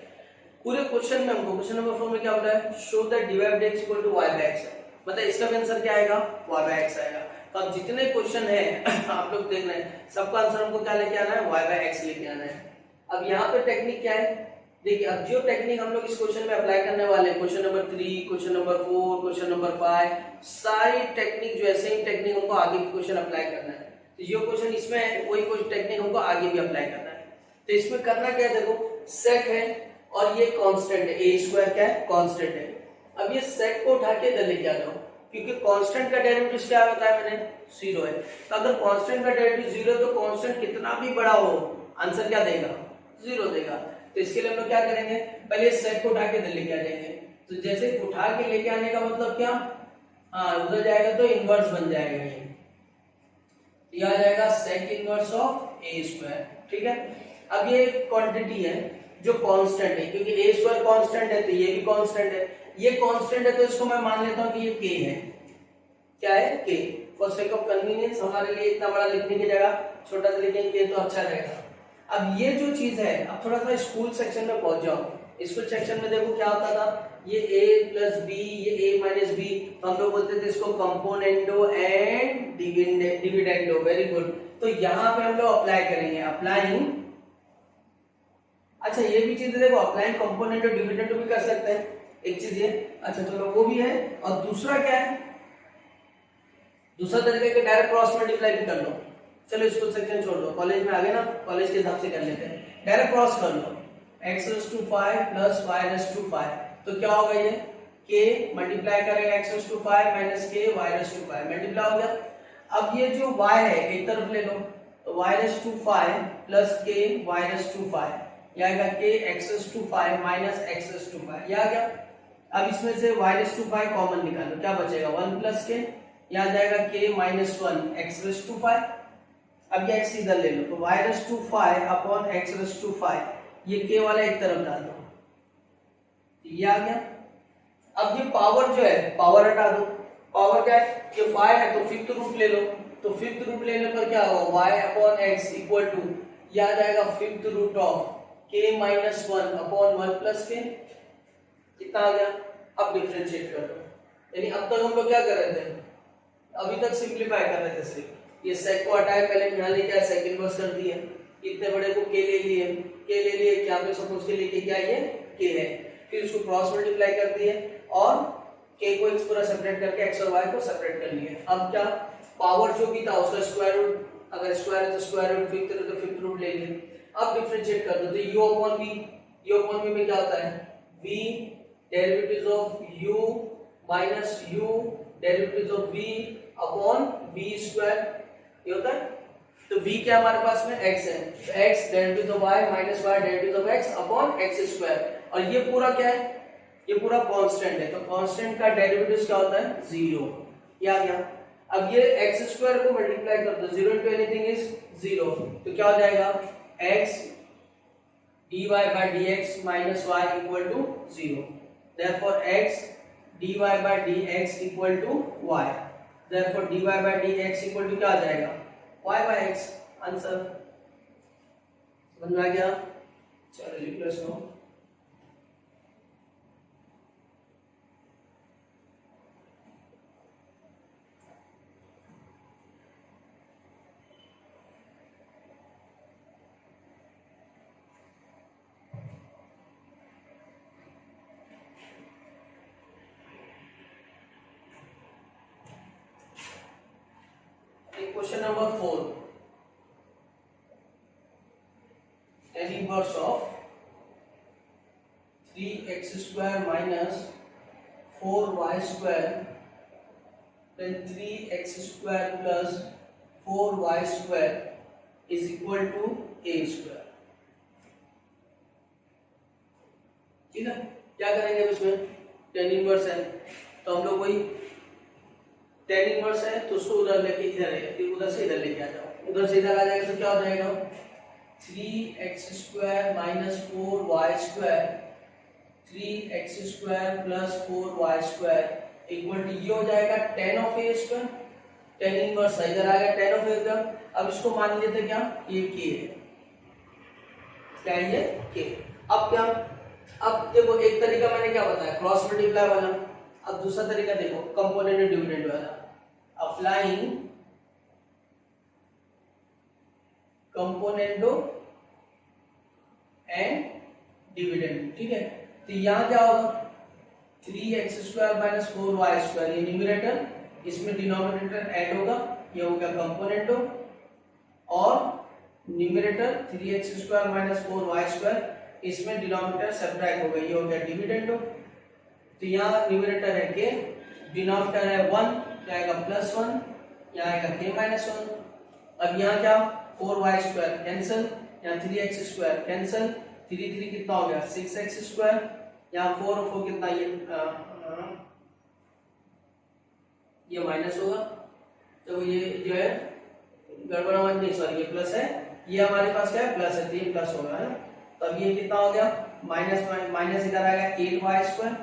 पूरे क्वेश्चन में हमको क्वेश्चन नंबर 4 में क्या बोला है, show that dy by dx equal to y by x है, मतलब इसका आंसर क्या आएगा y बाय x आएगा। तो अब जितने क्वेश्चन है आप लोग देख रहे हैं, सबका आंसर हमको क्या लेके आना है, y बाय x लेके आना है। अब यहाँ पे टेक्निक क्या है, देखिए अब जो टेक्निक हम लोग इस क्वेश्चन में अप्लाई करने वाले हैं, question number 3, question number 4, question number 5, सारी टेक्निक जो है सेम टेक्निक हमको आगे भी क्वेश्चन अप्लाई करना है। तो जो क्वेश्चन इसमें है वही कुछ टेक्निक हमको आगे भी अप्लाई करना है। तो इसमें करना क्या है, देखो सेक है और ये कांस्टेंट है, a स्क्वायर क्या है कांस्टेंट है। अब ये सेक को उठा के इधर लेके आ जाओ, क्योंकि कांस्टेंट का डेरिवेटिव क्या बताया मैंने 0 है, तो अगर कांस्टेंट का डेरिवेटिव 0 है तो कांस्टेंट कितना भी बड़ा हो आंसर क्या देगा 0 देगा। तो इसके लिए हम लोग क्या करेंगे, पहले सेक को उठा के इधर लेके आ जाएंगे। तो जैसे उठा के लेके आने का मतलब क्या, उधर जाएगा तो इनवर्स बन जाएगा, ये आ जाएगा sec inverse of a square. ठीक है, अब ये क्वांटिटी है जो कांस्टेंट है, क्योंकि a स्क्वायर कांस्टेंट है तो ये भी कांस्टेंट है, ये कांस्टेंट है तो इसको मैं मान लेता हूं कि ये k है, क्या है k। For sake of convenience हमारे लिए इतना बड़ा लिखने की जगह छोटा सा लिखेंगे तो अच्छा रहेगा। अब ये जो चीज है, अब थोड़ा सा स्कूल सेक्शन में पहुंच जाओ। स्कूल सेक्शन में देखो क्या होता था, ये a प्लस बी, ये a माइनस बी, हम लोग बोलते थे इसको componendo and dividendo. Very good, तो यहाँ पे हम लोग अप्लाई करेंगे, अप्लाइंग। अच्छा ये भी चीज देखो, अप्लाइंग कंपोनेंट और डिविडेंड भी कर सकते हैं, एक चीज ये। अच्छा चलो वो भी है, और दूसरा क्या है, दूसरा तरीके का डायरेक्ट क्रॉस मल्टीप्लाई भी कर लो। चलो स्कूल सेक्शन छोड़ दो, कॉलेज में आ गए ना, कॉलेज के हिसाब से कर लेते हैं। डायरेक्ट क्रॉस कर लो, x raised to 5 plus y raised to 5, तो क्या होगा ये k मल्टीप्लाई करेगा x raised to 5 minus k y raised to 5, multiply हो गया। अब ये जो y है एक तरफ ले लो, तो y raised to 5 plus k y raised to 5, ये आएगा k x raised to 5 minus x raised to 5, ये आ गया। अब इसमें से y raised to 5 कॉमन निकालो, क्या बचेगा 1 प्लस k, यहाँ जाएगा k minus 1 x raised to 5। अब ये x इधर ले लो, तो y raised to 5 upon x raised to 5, ये k वाला एक तरफ डाल दो, ये आ गया। अब ये पावर जो है, पावर हटा दो, पावर क्या है, ये 5 है तो फिफ्थ रूट ले लो, तो फिफ्थ रूट लेने पर क्या होगा y upon x equal to, ये आ जाएगा fifth root of k minus 1 upon 1 plus k, कितना आ गया। अब डिफरेंशिएट कर दो, यानी अब तक हम लोग क्या कर रहे थे, अभी तक सिंप्लीफाई कर रहे थे, सिर्फ ये सेक को हटाए, पहले यहाँ लेके आए सेक इनवर्स कर दिए, इतने बड़े को k ले लिए, यहाँ पे सपोज के लिए क्या ये k है, फिर उसको क्रॉस मल्टीप्लाई कर दिए और k को x पूरा सेपरेट करके x और y को सेपरेट कर लिए। अब क्या, पावर जो भी था उसका स्क्वायर रूट अगर स्क्वायर है तो स्क्वायर रूट, फिफ्थ है तो फिफ्थ रूट लेंगे। अब डिफरेंशिएट कर दो तो u upon v, u upon v में क्या होता है v derivative of u minus u derivative of v upon v square, ये होता है। तो v क्या हमारे पास में x है, तो x derivative of y minus y derivative of x upon x square, और ये पूरा क्या है, ये पूरा कांस्टेंट है, तो कांस्टेंट का डेरिवेटिव क्या होता है 0, ये आ गया। अब ये x स्क्वायर को मल्टीप्लाई कर दो, 0 into anything is 0, तो क्या हो जाएगा x dy by dx minus y equal to 0, therefore x dy by dx equal to y, therefore dy by dx equal to क्या आ जाएगा y by x, आंसर समझ में आ गया। चलो रिप्लेस करो, question number 4, tan inverse of 3x square minus 4y square then 3x square plus 4y square is equal to a square। ठीक है, क्या करेंगे अब इसमें, tan इनवर्स है तो हम लोग वही tan इनवर्स है तो उसको उधर लेके इधर है, फिर उधर से इधर लेके आ जाओ, उधर से इधर आ जाएगा तो क्या हो जाएगा 3x square minus 4y square 3x square plus 4y square equal to ये हो जाएगा tan of a square, tan inverse इधर आ गया tan ऑफ a का। अब इसको मान लेते क्या, ये k है, क्या ये k। अब क्या, अब देखो एक तरीका मैंने क्या बताया क्रॉस मल्टीप्लाई वाला, अब दूसरा तरीका देखो कंपोनेंट एंड डिविडेंड वाला, अप्लाइंग कंपोनेंटो एंड डिविडेंड। ठीक है, तो यहां क्या होगा 3x square minus 4y square, ये न्यूमरेटर, इसमें डिनोमिनेटर ऐड होगा, ये हो गया कंपोनेंटो, और numerator 3x square minus 4y square, इसमें डिनोमिनेटर सब्ट्रैक्ट होगा, ये हो गया डिविडेंडो। तो यहाँ न्यूमरेटर है के, डिनोमिनेटर है 1, क्या आएगा +1, यहाँ आएगा k माइनस 1। अब यहाँ क्या 4y स्क्वायर कैंसिल, यहाँ 3x स्क्वायर कैंसिल, 3 3 कितना हो गया 6x स्क्वायर, यहाँ 4 और 4 कितना ये माइनस होगा, तो ये जो है गड़बड़ा मान नहीं, सॉरी ये प्लस है, ये हमारे पास क्या है प्लस है, तो ये प्लस होगा है। तो अब ये कितना हो गया माइनस माइनस इधर आएगा 8y square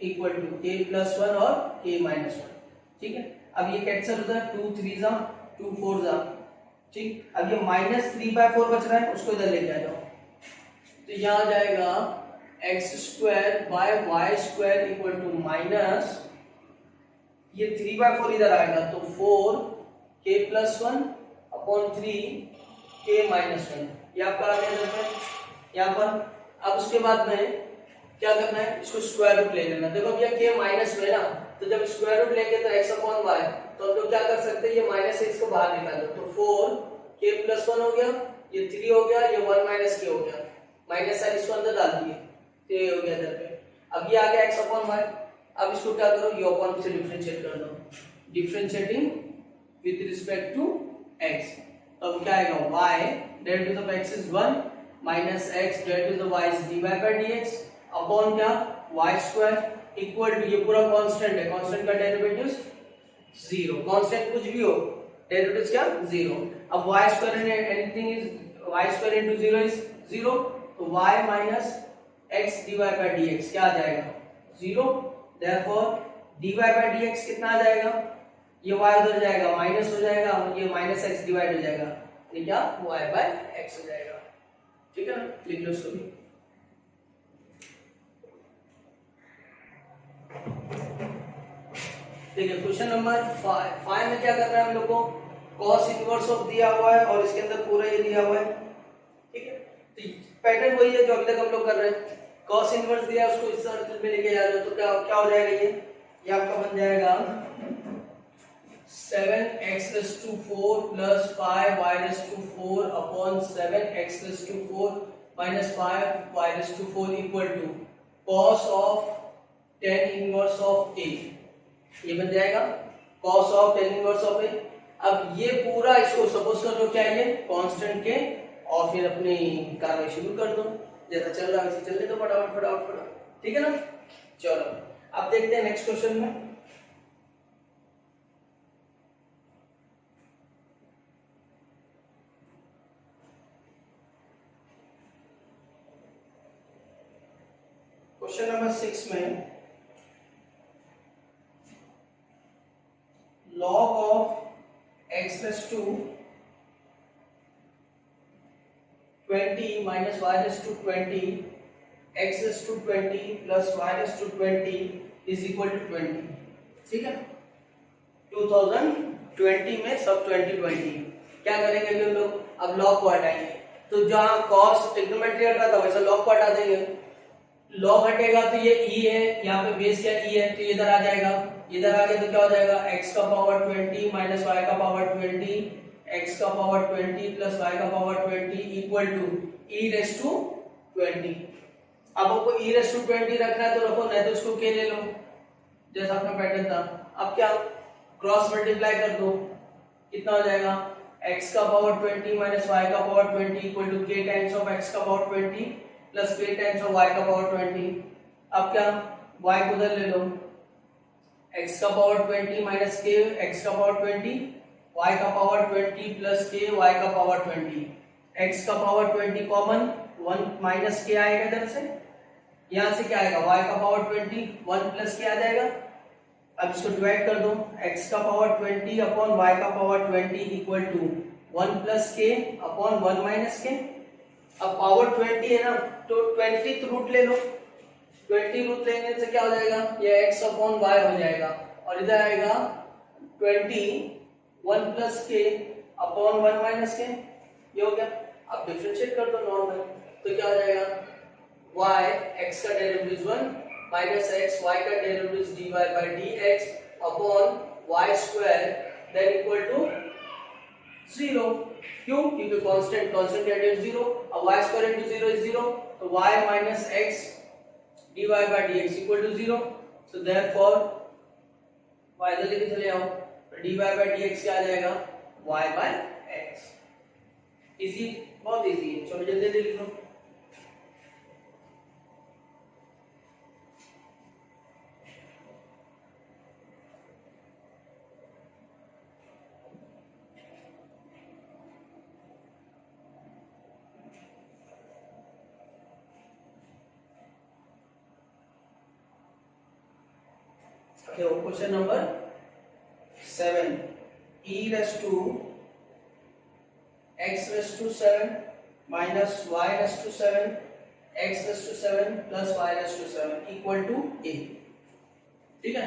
equal to k plus 1 और k माइनस 1। ठीक है, अब ये कैंसिल होता है, 2 3 जा 2 4 जा, ठीक। अब ये -3/4 बच रहा है, उसको इधर लेके आ जाओ, तो यहाँ आ जाएगा x square by y square equal to minus ये 3/4 इधर आएगा तो 4k plus 1 upon 3k minus 1, ये आपका आ गया यहाँ पर। अब उसके बाद में क्या करना है, इसको स्क्वायर रूट ले लेना। देखो भैया k माइनस में ना, तो जब स्क्वायर रूट लेंगे तो x अपॉन y, तो हम लोग क्या कर सकते हैं, ये माइनस से इसको बाहर निकाल दो, तो 4k प्लस 1 हो गया, ये 3 हो गया, ये 1 माइनस k हो गया, माइनस साइन इसको अंदर डाल दिए, तो ये हो गया इधर पे। अब ये आ गया x अपॉन y, अब इसको क्या करो, ये अपॉन से डिफरेंशिएट कर दो, differentiating with respect to x, तो अब क्या आएगा y derivative of x is 1 minus x derivative of y is dy by dx upon क्या y स्क्वायर इक्वल टू ये पूरा कांस्टेंट है, कांस्टेंट का डेरिवेटिव 0, कांस्टेंट कुछ भी हो डेरिवेटिव क्या 0। अब y square anything is y square into 0 is 0, तो y minus x dy by dx क्या आ जाएगा 0, देयरफॉर dy by dx कितना आ जाएगा, ये y उधर जाएगा माइनस हो जाएगा, और ये माइनस x डिवाइड हो जाएगा, ये क्या y by x हो जाएगा। ठीक है ना, लिख लो इसको भी। देखिए क्वेश्चन नंबर 5 में क्या करना है हम लोग को, cos इनवर्स ऑफ दिया हुआ है और इसके अंदर पूरा ये दिया हुआ है। ठीक है, तो पैटर्न वही है जो अभी तक हम लोग कर रहे हैं, cos इनवर्स दिया है उसको इस सर्कल में लेके जा रहे हो, तो क्या क्या हो जाएगा, ये आपका बन जाएगा 7x⁴ plus 5y⁴ upon 7x⁴ minus 5y⁴ equal to cos of tan inverse of a। ये बन जाएगा cos of tan inverse of a। अब ये पूरा इसको सपोज कर लो क्या है ये कांस्टेंट के, और फिर अपनी कार्रवाई शुरू कर दो, जैसा चल रहा है वैसे चलने दो फटाफट फटाफट फटाफट, ठीक है ना। चलो अब देखते हैं नेक्स्ट क्वेश्चन में। क्वेश्चन नंबर 6 में log of x⁻² 20 minus y⁻20 x⁻20 plus y⁻20 is equal to 20। ठीक है, 2020 में सब 2020 क्या करेंगे हम लोग, अब log को हटाएंगे, तो जहां cos ट्रिग्नोमेट्री हटा था वैसा log को हटा देंगे। log हटेगा तो ये e है, यहाँ पे बेस क्या e है, तो इधर आ जाएगा, इधर आ गया तो क्या हो जाएगा x का पावर 20 माइनस y का पावर 20 x का पावर 20 प्लस y का पावर 20 इक्वल टू e⁻20। अब आपको e⁻20 रखना है तो रखो, नहीं तो उसको k ले लो जैसा अपना पैटर्न था। अब क्या क्रॉस मल्टीप्लाई कर दो, कितना हो जाएगा x का पावर 20 माइनस y का power 20 equal to k times of x का power 20 plus k times of y का पावर 20। अब क्या y को उधर ले लो, x का पावर 20 माइनस k x का पावर 20 y का पावर 20 प्लस k y का पावर 20, x का पावर 20 कॉमन 1 माइनस k आएगा इधर से, यहां से क्या आएगा y का पावर 20 1 प्लस k आ जाएगा। अब इसको डिवाइड कर दो, x का पावर 20 अपॉन y का power 20 equal to 1 plus k upon 1 minus k। अब पावर 20 है ना, तो 20 रूट ले लो, 20 रूट लेने से क्या हो जाएगा, ये x अपॉन y हो जाएगा, और इधर आएगा 20 1 plus k upon 1 minus k, ये हो गया। अब डिफरेंशिएट कर दो नॉर्मल, तो क्या हो जाएगा y x का डेरिवेटिव 1 माइनस x y का derivative dy by dx upon y square then equal to 0। क्यों, क्योंकि कांस्टेंट कांस्टेंट डेरिवेटिव 0, अब y स्क्वायर इनटू 0 इज 0, तो y minus x dy by dx equal to 0, so therefore y इधर लेके चले आओ, तो dy by dx क्या आ जाएगा y by x। इजी, बहुत इजी है, चलो जल्दी जल्दी लिखो। Question number 7 e⁻x⁷ minus y⁷ x⁷ plus y⁷ equal to a। ठीक है,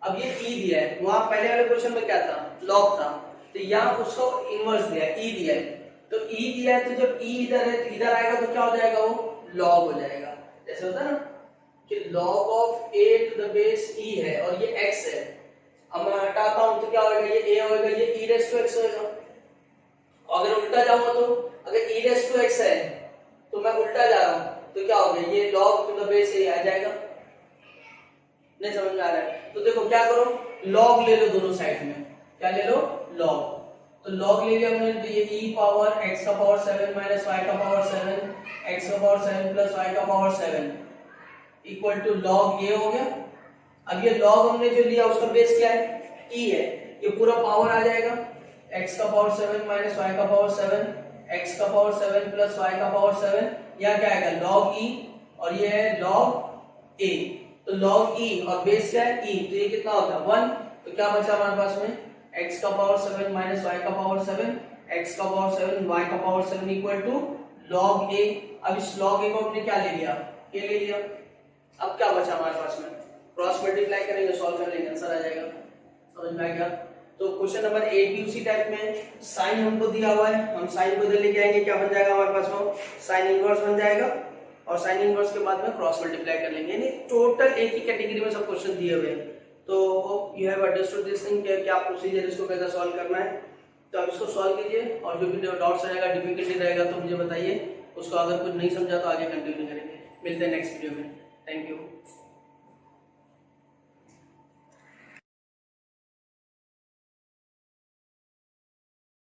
अब ये e दिया है, वहां पहले वाले क्वेश्चन में क्या था log था, तो यहाँ उसको इनवर्स दिया है, e दिया है, तो e दिया है, तो जब e इधर है तो इधर आएगा तो क्या हो जाएगा, वो log हो जाएगा। जैसे होता है ना कि log of a to the base e है और ये x है, अब मैं हटाता हूं तो क्या होगा, ये a होगा, ये e⁻x होगा। अगर उल्टा जाऊंगा तो अगर e⁻x है तो मैं उल्टा जा रहा हूं तो क्या होगा, ये log to the base a आ जाएगा। नहीं समझ में आ रहा है, तो देखो क्या करो, log ले लो दोनों साइड में, क्या ले लो log, तो log ले लिया हमने, तो ये e पावर x का पावर 7 माइनस y का पावर 7 x का पावर 7 प्लस y का power 7 equal to log a हो गया। अब ये log हमने जो लिया उसका बेस क्या है, e है, ये पूरा पावर आ जाएगा, x का पावर 7 माइनस y का पावर 7 x का पावर 7 प्लस y का पावर 7, यहाँ क्या आएगा log e, और ये है log a, तो log e और बेस क्या है e, तो ये कितना होगा 1, तो क्या बचा हमारे पास में x का पावर 7 माइनस y का पावर 7 x का पावर 7 y का power 7 equal to log a। अब इस log a को हमने क्या ले लिया, a ले लिया। अब क्या बचा हमारे पास में, क्रॉस मल्टीप्लाई करेंगे, सॉल्व कर लेंगे, आंसर आ जाएगा। समझ में आ गया। तो क्वेश्चन नंबर 8 भी उसी टाइप में, साइन हमको दिया हुआ है, हम साइन को इधर लेके आएंगे, क्या बन जाएगा हमारे पास में साइन इनवर्स बन जाएगा, और साइन इनवर्स के बाद में क्रॉस मल्टीप्लाई कर लेंगे, यानी टोटल एक ही कैटेगरी में सब क्वेश्चन दिए हुए हैं, तो hope you have understood this thing, क्या प्रोसीजर इसको कैसे सॉल्व करना है। तो आप इसको सॉल्व कीजिए और जो भी डाउट्स रहेगा, डिफिकल्टी रहेगा तो मुझे बताइए, उसको अगर कुछ नहीं समझा तो आगे कंटिन्यू करेंगे। मिलते हैं नेक्स्ट वीडियो में। Thank you.